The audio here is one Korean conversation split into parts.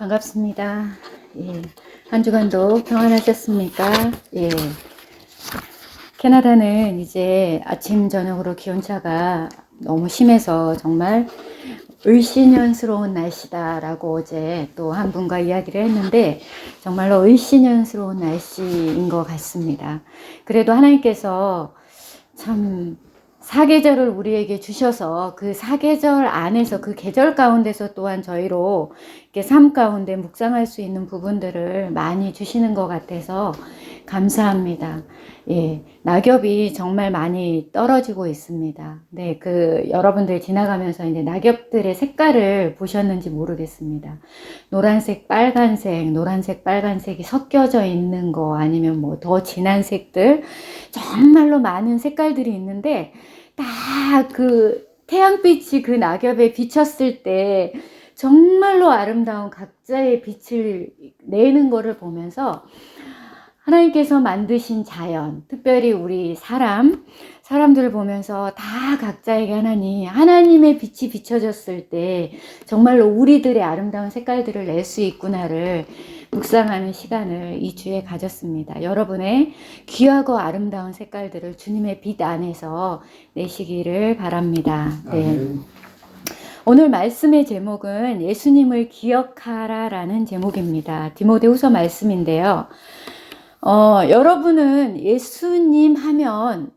반갑습니다. 예, 한 주간도 평안하셨습니까? 예, 캐나다는 이제 아침 저녁으로 기온차가 너무 심해서 정말 을씨년스러운 날씨다라고 어제 또 한 분과 이야기를 했는데 정말로 을씨년스러운 날씨인 것 같습니다. 그래도 하나님께서 참 사계절을 우리에게 주셔서 그 사계절 안에서 그 계절 가운데서 또한 저희로 이렇게 삶 가운데 묵상할 수 있는 부분들을 많이 주시는 것 같아서 감사합니다. 예, 낙엽이 정말 많이 떨어지고 있습니다. 네, 여러분들 지나가면서 이제 낙엽들의 색깔을 보셨는지 모르겠습니다. 노란색, 노란색, 빨간색이 섞여져 있는 거 아니면 뭐 더 진한 색들 정말로 많은 색깔들이 있는데 딱 그 태양빛이 그 낙엽에 비쳤을 때 정말로 아름다운 각자의 빛을 내는 거를 보면서 하나님께서 만드신 자연, 특별히 우리 사람들을 보면서 다 각자에게 하나님의 빛이 비춰졌을 때 정말로 우리들의 아름다운 색깔들을 낼 수 있구나를 묵상하는 시간을 이 주에 가졌습니다. 여러분의 귀하고 아름다운 색깔들을 주님의 빛 안에서 내시기를 바랍니다. 네. 오늘 말씀의 제목은 예수님을 기억하라라는 제목입니다. 디모데후서 말씀인데요. 여러분은 예수님 하면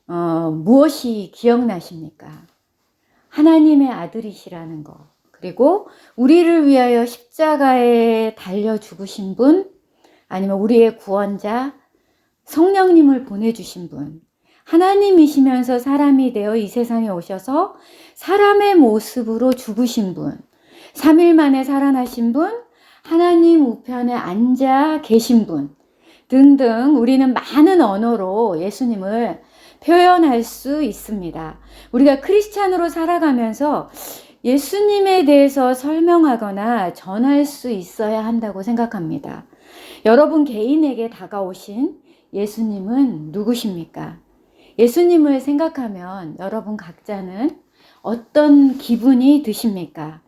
무엇이 기억나십니까? 하나님의 아들이시라는 거. 그리고 우리를 위하여 십자가에 달려 죽으신 분, 아니면 우리의 구원자, 성령님을 보내주신 분, 하나님이시면서 사람이 되어 이 세상에 오셔서 사람의 모습으로 죽으신 분, 3일 만에 살아나신 분, 하나님 우편에 앉아 계신 분, 등등 우리는 많은 언어로 예수님을 표현할 수 있습니다. 우리가 크리스찬으로 살아가면서 예수님에 대해서 설명하거나 전할 수 있어야 한다고 생각합니다. 여러분 개인에게 다가오신 예수님은 누구십니까? 예수님을 생각하면 여러분 각자는 어떤 기분이 드십니까?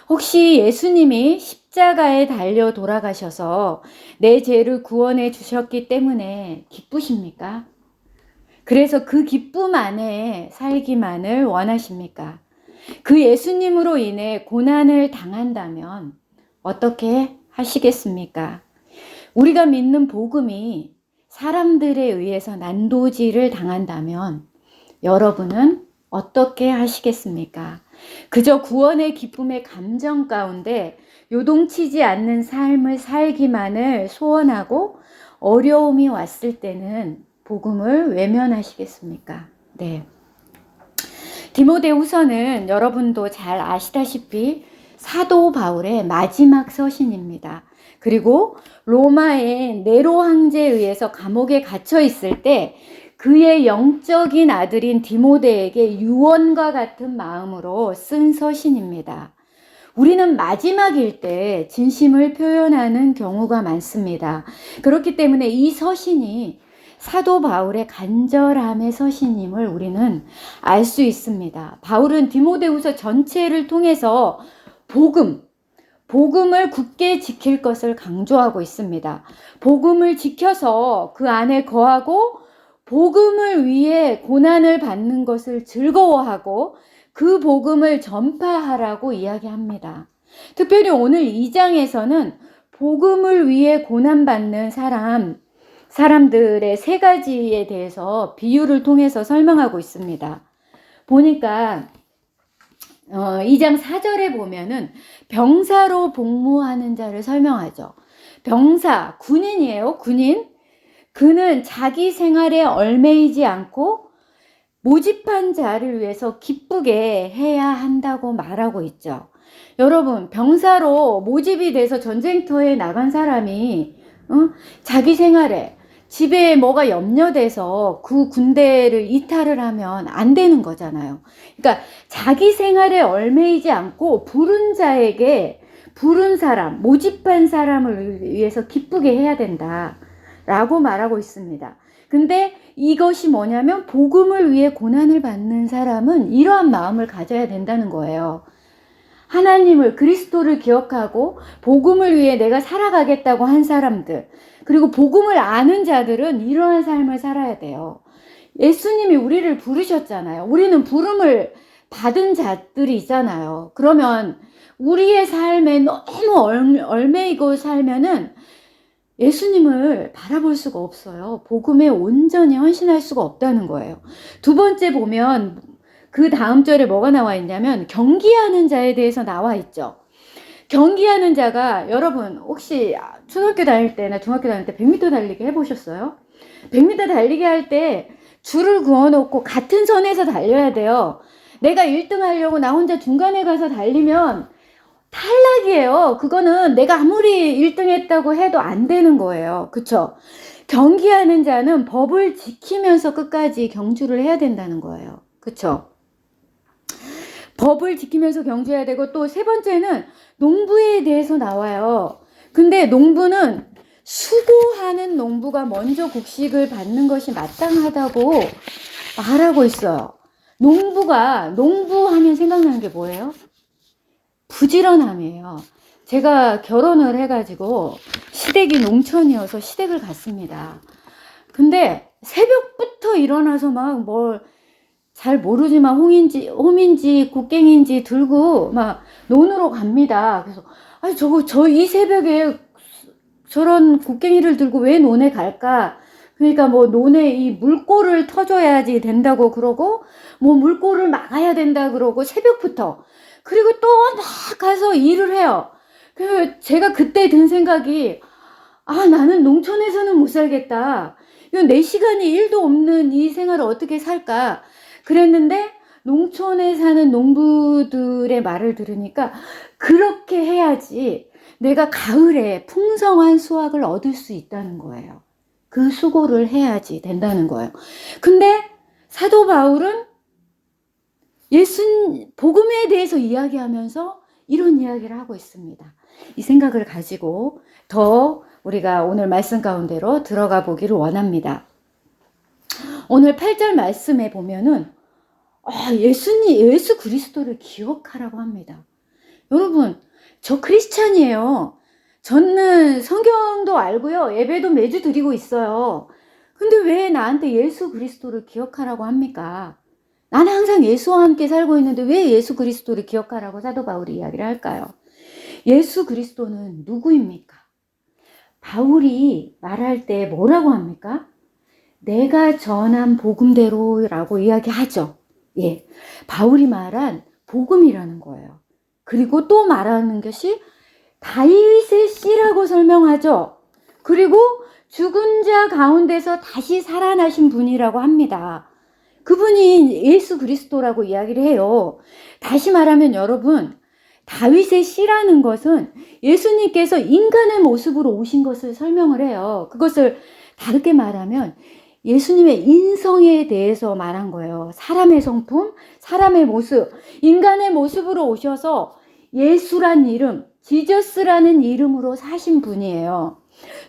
혹시 예수님이 십자가에 달려 돌아가셔서 내 죄를 구원해 주셨기 때문에 기쁘십니까? 그래서 그 기쁨 안에 살기만을 원하십니까? 그 예수님으로 인해 고난을 당한다면 어떻게 하시겠습니까? 우리가 믿는 복음이 사람들에 의해서 난도질을 당한다면 여러분은 어떻게 하시겠습니까? 그저 구원의 기쁨의 감정 가운데 요동치지 않는 삶을 살기만을 소원하고 어려움이 왔을 때는 복음을 외면하시겠습니까? 네. 디모데후서는 여러분도 잘 아시다시피 사도 바울의 마지막 서신입니다. 그리고 로마의 네로 황제에 의해서 감옥에 갇혀 있을 때 그의 영적인 아들인 디모데에게 유언과 같은 마음으로 쓴 서신입니다. 우리는 마지막일 때 진심을 표현하는 경우가 많습니다. 그렇기 때문에 이 서신이 사도 바울의 간절함의 서신임을 우리는 알 수 있습니다. 바울은 디모데후서 전체를 통해서 복음을 굳게 지킬 것을 강조하고 있습니다. 복음을 지켜서 그 안에 거하고 복음을 위해 고난을 받는 것을 즐거워하고 그 복음을 전파하라고 이야기합니다. 특별히 오늘 2장에서는 복음을 위해 고난받는 사람들의 세 가지에 대해서 비유를 통해서 설명하고 있습니다. 보니까 2장 4절에 보면은 병사로 복무하는 자를 설명하죠. 병사, 군인이에요. 군인. 그는 자기 생활에 얽매이지 않고 모집한 자를 위해서 기쁘게 해야 한다고 말하고 있죠. 여러분, 병사로 모집이 돼서 전쟁터에 나간 사람이 자기 생활에 집에 뭐가 염려돼서 그 군대를 이탈을 하면 안 되는 거잖아요. 그러니까 자기 생활에 얽매이지 않고 부른 자에게 부른 사람, 모집한 사람을 위해서 기쁘게 해야 된다라고 말하고 있습니다. 근데 이것이 뭐냐면 복음을 위해 고난을 받는 사람은 이러한 마음을 가져야 된다는 거예요. 하나님을, 그리스도를 기억하고 복음을 위해 내가 살아가겠다고 한 사람들, 그리고 복음을 아는 자들은 이러한 삶을 살아야 돼요. 예수님이 우리를 부르셨잖아요. 우리는 부름을 받은 자들이 있잖아요. 그러면 우리의 삶에 너무 얽매이고 살면은 예수님을 바라볼 수가 없어요. 복음에 온전히 헌신할 수가 없다는 거예요. 두 번째 보면 그 다음 절에 뭐가 나와 있냐면 경기하는 자에 대해서 나와 있죠. 경기하는 자가, 여러분 혹시 초등학교 다닐 때나 중학교 다닐 때 100m 달리기 해보셨어요? 100m 달리기 할 때 줄을 그어놓고 같은 선에서 달려야 돼요. 내가 1등 하려고 나 혼자 중간에 가서 달리면 탈락이에요. 그거는 내가 아무리 1등 했다고 해도 안 되는 거예요. 그쵸? 경기하는 자는 법을 지키면서 끝까지 경주를 해야 된다는 거예요. 그쵸? 법을 지키면서 경주해야 되고, 또 세 번째는 농부에 대해서 나와요. 근데 농부는 수고하는 농부가 먼저 곡식을 받는 것이 마땅하다고 말하고 있어요. 농부하면 생각나는 게 뭐예요? 부지런함이에요. 제가 결혼을 해가지고 시댁이 농촌이어서 시댁을 갔습니다. 근데 새벽부터 일어나서 막 뭘 잘 모르지만 홈인지 곡괭인지 들고 막 논으로 갑니다. 그래서 아니 저 이 새벽에 저런 곡괭이를 들고 왜 논에 갈까? 그러니까 뭐 논에 이 물꼬를 터줘야지 된다고 그러고, 뭐 물꼬를 막아야 된다 그러고, 새벽부터. 그리고 또 막 가서 일을 해요. 그 제가 그때 든 생각이, 나는 농촌에서는 못 살겠다. 이거 내 시간이 1도 없는 이 생활을 어떻게 살까? 그랬는데 농촌에 사는 농부들의 말을 들으니까 그렇게 해야지 내가 가을에 풍성한 수확을 얻을 수 있다는 거예요. 그 수고를 해야지 된다는 거예요. 근데 사도 바울은 복음에 대해서 이야기하면서 이런 이야기를 하고 있습니다. 이 생각을 가지고 더 우리가 오늘 말씀 가운데로 들어가 보기를 원합니다. 오늘 8절 말씀에 보면은 예수 그리스도를 기억하라고 합니다. 여러분, 저 크리스찬이에요. 저는 성경도 알고요. 예배도 매주 드리고 있어요. 근데 왜 나한테 예수 그리스도를 기억하라고 합니까? 나는 항상 예수와 함께 살고 있는데 왜 예수 그리스도를 기억하라고 사도 바울이 이야기를 할까요? 예수 그리스도는 누구입니까? 바울이 말할 때 뭐라고 합니까? 내가 전한 복음대로라고 이야기하죠. 예, 바울이 말한 복음이라는 거예요. 그리고 또 말하는 것이 다윗의 씨라고 설명하죠. 그리고 죽은 자 가운데서 다시 살아나신 분이라고 합니다. 그분이 예수 그리스도라고 이야기를 해요. 다시 말하면 여러분, 다윗의 씨라는 것은 예수님께서 인간의 모습으로 오신 것을 설명을 해요. 그것을 다르게 말하면 예수님의 인성에 대해서 말한 거예요. 사람의 성품, 사람의 모습, 인간의 모습으로 오셔서 예수란 이름, 지저스라는 이름으로 사신 분이에요.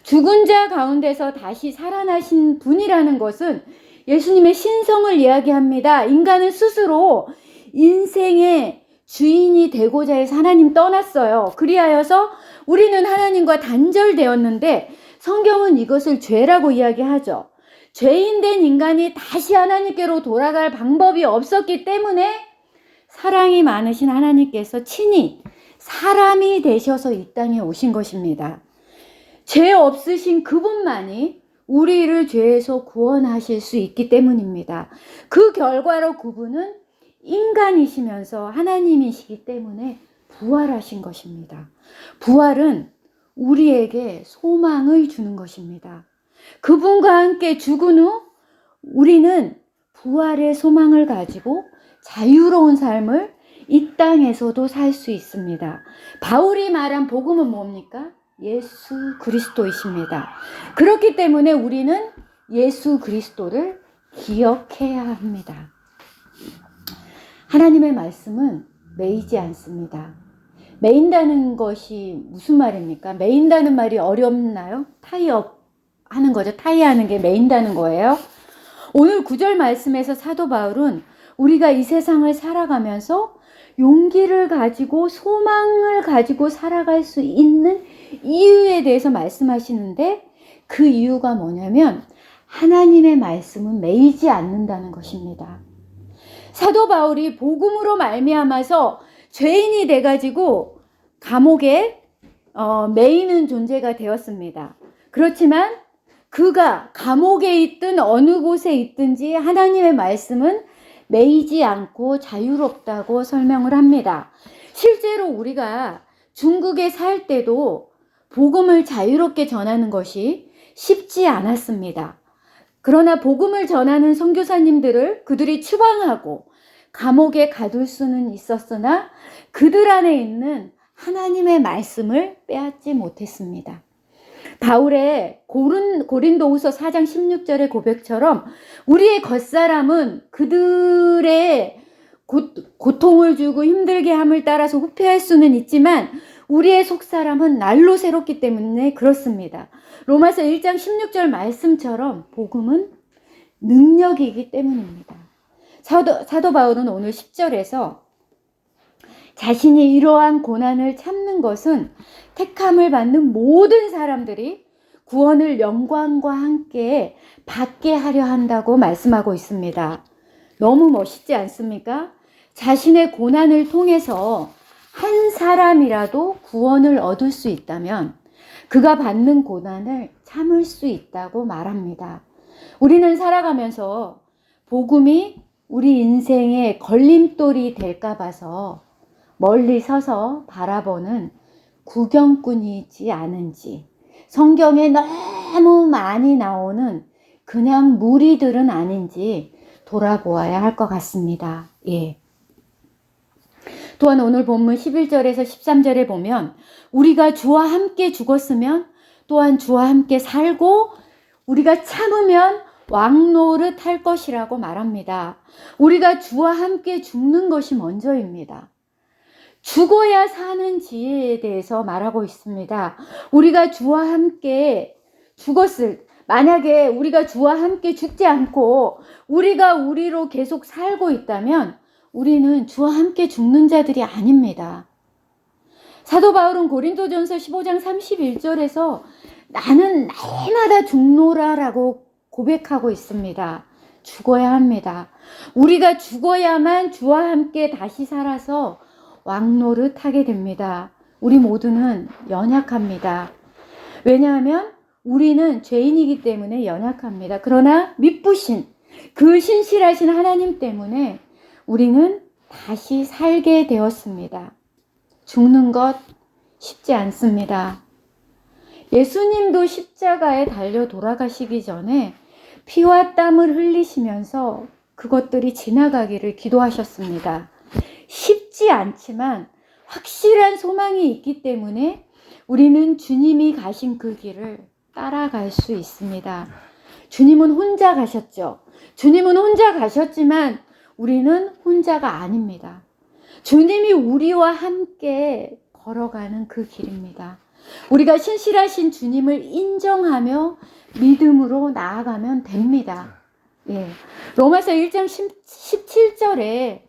죽은 자 가운데서 다시 살아나신 분이라는 것은 예수님의 신성을 이야기합니다. 인간은 스스로 인생의 주인이 되고자 해서 하나님 떠났어요. 그리하여서 우리는 하나님과 단절되었는데 성경은 이것을 죄라고 이야기하죠. 죄인된 인간이 다시 하나님께로 돌아갈 방법이 없었기 때문에 사랑이 많으신 하나님께서 친히 사람이 되셔서 이 땅에 오신 것입니다. 죄 없으신 그분만이 우리를 죄에서 구원하실 수 있기 때문입니다. 그 결과로 그분은 인간이시면서 하나님이시기 때문에 부활하신 것입니다. 부활은 우리에게 소망을 주는 것입니다. 그분과 함께 죽은 후 우리는 부활의 소망을 가지고 자유로운 삶을 이 땅에서도 살 수 있습니다. 바울이 말한 복음은 뭡니까? 예수 그리스도이십니다. 그렇기 때문에 우리는 예수 그리스도를 기억해야 합니다. 하나님의 말씀은 매이지 않습니다. 매인다는 것이 무슨 말입니까? 매인다는 말이 어렵나요? 타이업 하는 거죠. 타이하는 게 매인다는 거예요. 오늘 9절 말씀에서 사도 바울은 우리가 이 세상을 살아가면서 용기를 가지고 소망을 가지고 살아갈 수 있는 이유에 대해서 말씀하시는데, 그 이유가 뭐냐면 하나님의 말씀은 매이지 않는다는 것입니다. 사도 바울이 복음으로 말미암아서 죄인이 돼가지고 감옥에 매이는 존재가 되었습니다. 그렇지만 그가 감옥에 있든 어느 곳에 있든지 하나님의 말씀은 매이지 않고 자유롭다고 설명을 합니다. 실제로 우리가 중국에 살 때도 복음을 자유롭게 전하는 것이 쉽지 않았습니다. 그러나 복음을 전하는 선교사님들을 그들이 추방하고 감옥에 가둘 수는 있었으나 그들 안에 있는 하나님의 말씀을 빼앗지 못했습니다. 바울의 고린도후서 4장 16절의 고백처럼 우리의 겉사람은 그들의 고통을 주고 힘들게 함을 따라서 후패할 수는 있지만 우리의 속사람은 날로 새롭기 때문에 그렇습니다. 로마서 1장 16절 말씀처럼 복음은 능력이기 때문입니다. 사도 바울은 오늘 10절에서 자신이 이러한 고난을 참는 것은 택함을 받는 모든 사람들이 구원을 영광과 함께 받게 하려 한다고 말씀하고 있습니다. 너무 멋있지 않습니까? 자신의 고난을 통해서 한 사람이라도 구원을 얻을 수 있다면 그가 받는 고난을 참을 수 있다고 말합니다. 우리는 살아가면서 복음이 우리 인생의 걸림돌이 될까 봐서 멀리 서서 바라보는 구경꾼이지 않은지, 성경에 너무 많이 나오는 그냥 무리들은 아닌지 돌아보아야 할 것 같습니다. 예. 또한 오늘 본문 11절에서 13절에 보면 우리가 주와 함께 죽었으면 또한 주와 함께 살고 우리가 참으면 왕노릇 할 것이라고 말합니다. 우리가 주와 함께 죽는 것이 먼저입니다. 죽어야 사는 지혜에 대해서 말하고 있습니다. 우리가 주와 함께 만약에 우리가 주와 함께 죽지 않고 우리가 우리로 계속 살고 있다면 우리는 주와 함께 죽는 자들이 아닙니다. 사도 바울은 고린도전서 15장 31절에서 나는 날마다 죽노라라고 고백하고 있습니다. 죽어야 합니다. 우리가 죽어야만 주와 함께 다시 살아서 왕노릇 하게 됩니다. 우리 모두는 연약합니다. 왜냐하면 우리는 죄인이기 때문에 연약합니다. 그러나 미쁘신 그 신실하신 하나님 때문에 우리는 다시 살게 되었습니다. 죽는 것 쉽지 않습니다. 예수님도 십자가에 달려 돌아가시기 전에 피와 땀을 흘리시면서 그것들이 지나가기를 기도하셨습니다. 쉽지 않지만 확실한 소망이 있기 때문에 우리는 주님이 가신 그 길을 따라갈 수 있습니다. 주님은 혼자 가셨죠. 주님은 혼자 가셨지만 우리는 혼자가 아닙니다. 주님이 우리와 함께 걸어가는 그 길입니다. 우리가 신실하신 주님을 인정하며 믿음으로 나아가면 됩니다. 예. 로마서 1장 17절에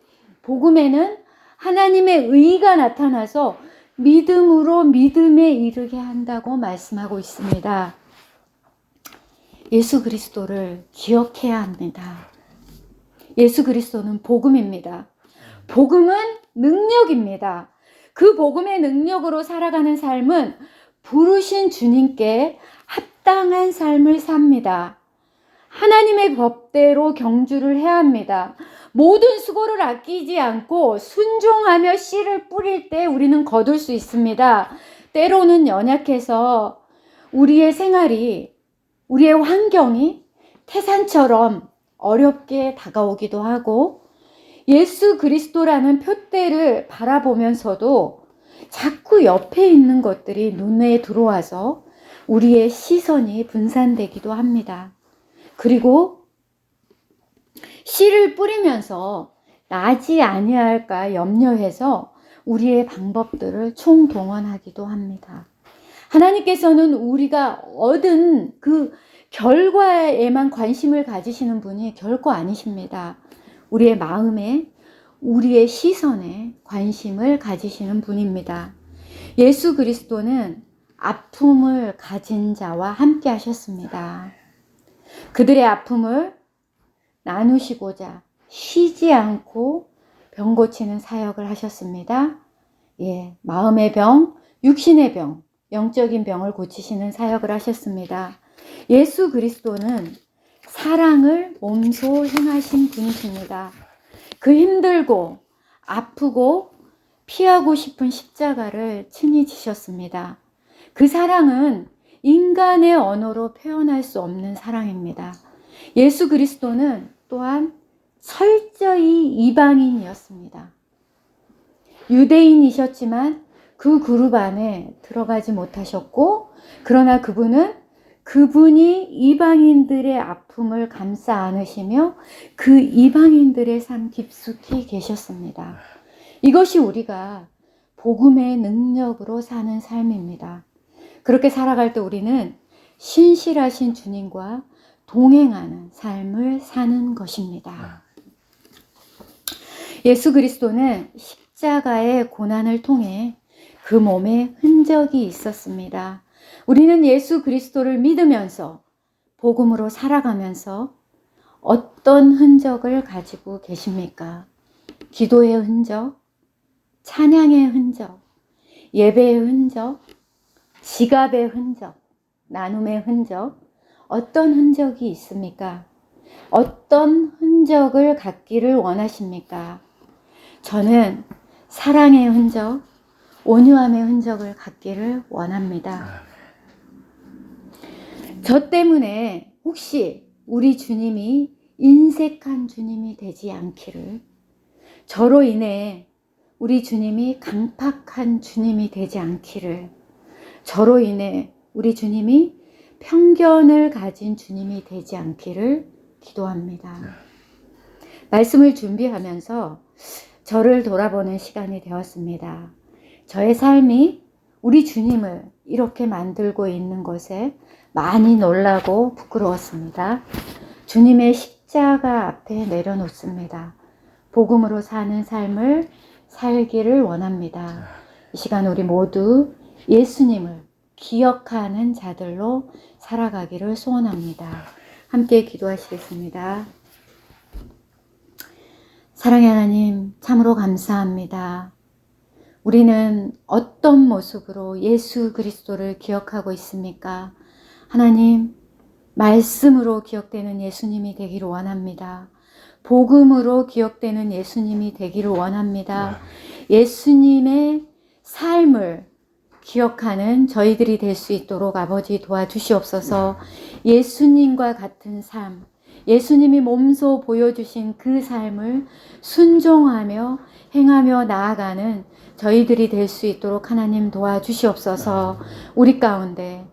복음에는 하나님의 의가 나타나서 믿음으로 믿음에 이르게 한다고 말씀하고 있습니다. 예수 그리스도를 기억해야 합니다. 예수 그리스도는 복음입니다. 복음은 능력입니다. 그 복음의 능력으로 살아가는 삶은 부르신 주님께 합당한 삶을 삽니다. 하나님의 법대로 경주를 해야 합니다. 모든 수고를 아끼지 않고 순종하며 씨를 뿌릴 때 우리는 거둘 수 있습니다. 때로는 연약해서 우리의 생활이, 우리의 환경이 태산처럼 어렵게 다가오기도 하고 예수 그리스도라는 표대를 바라보면서도 자꾸 옆에 있는 것들이 눈에 들어와서 우리의 시선이 분산되기도 합니다. 그리고 씨를 뿌리면서 나지 아니할까 염려해서 우리의 방법들을 총동원하기도 합니다. 하나님께서는 우리가 얻은 그 결과에만 관심을 가지시는 분이 결코 아니십니다. 우리의 마음에, 우리의 시선에 관심을 가지시는 분입니다. 예수 그리스도는 아픔을 가진 자와 함께 하셨습니다. 그들의 아픔을 나누시고자 쉬지 않고 병 고치는 사역을 하셨습니다. 마음의 병, 육신의 병, 영적인 병을 고치시는 사역을 하셨습니다. 예수 그리스도는 사랑을 몸소 행하신 분이십니다. 그 힘들고 아프고 피하고 싶은 십자가를 친히 지셨습니다. 그 사랑은 인간의 언어로 표현할 수 없는 사랑입니다. 예수 그리스도는 또한 철저히 이방인이었습니다. 유대인이셨지만 그 그룹 안에 들어가지 못하셨고, 그러나 그분이 이방인들의 아픔을 감싸 안으시며 그 이방인들의 삶 깊숙이 계셨습니다. 이것이 우리가 복음의 능력으로 사는 삶입니다. 그렇게 살아갈 때 우리는 신실하신 주님과 동행하는 삶을 사는 것입니다. 예수 그리스도는 십자가의 고난을 통해 그 몸에 흔적이 있었습니다. 우리는 예수 그리스도를 믿으면서 복음으로 살아가면서 어떤 흔적을 가지고 계십니까? 기도의 흔적, 찬양의 흔적, 예배의 흔적, 지갑의 흔적, 나눔의 흔적, 어떤 흔적이 있습니까? 어떤 흔적을 갖기를 원하십니까? 저는 사랑의 흔적, 온유함의 흔적을 갖기를 원합니다. 저 때문에 혹시 우리 주님이 인색한 주님이 되지 않기를, 저로 인해 우리 주님이 강팍한 주님이 되지 않기를, 저로 인해 우리 주님이 편견을 가진 주님이 되지 않기를 기도합니다. 말씀을 준비하면서 저를 돌아보는 시간이 되었습니다. 저의 삶이 우리 주님을 이렇게 만들고 있는 것에 많이 놀라고 부끄러웠습니다. 주님의 십자가 앞에 내려놓습니다. 복음으로 사는 삶을 살기를 원합니다. 이 시간 우리 모두 예수님을 기억하는 자들로 살아가기를 소원합니다. 함께 기도하시겠습니다. 사랑의 하나님, 참으로 감사합니다. 우리는 어떤 모습으로 예수 그리스도를 기억하고 있습니까? 하나님, 말씀으로 기억되는 예수님이 되기를 원합니다. 복음으로 기억되는 예수님이 되기를 원합니다. 예수님의 삶을 기억하는 저희들이 될 수 있도록 아버지 도와주시옵소서. 예수님과 같은 삶, 예수님이 몸소 보여주신 그 삶을 순종하며 행하며 나아가는 저희들이 될 수 있도록 하나님 도와주시옵소서. 우리 가운데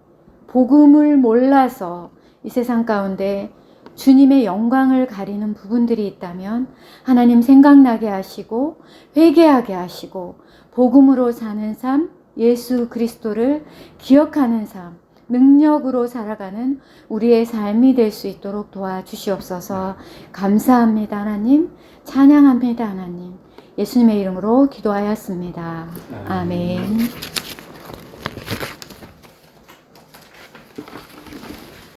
복음을 몰라서 이 세상 가운데 주님의 영광을 가리는 부분들이 있다면 하나님 생각나게 하시고 회개하게 하시고 복음으로 사는 삶, 예수 그리스도를 기억하는 삶, 능력으로 살아가는 우리의 삶이 될 수 있도록 도와주시옵소서. 감사합니다 하나님, 찬양합니다 하나님. 예수님의 이름으로 기도하였습니다. 아멘.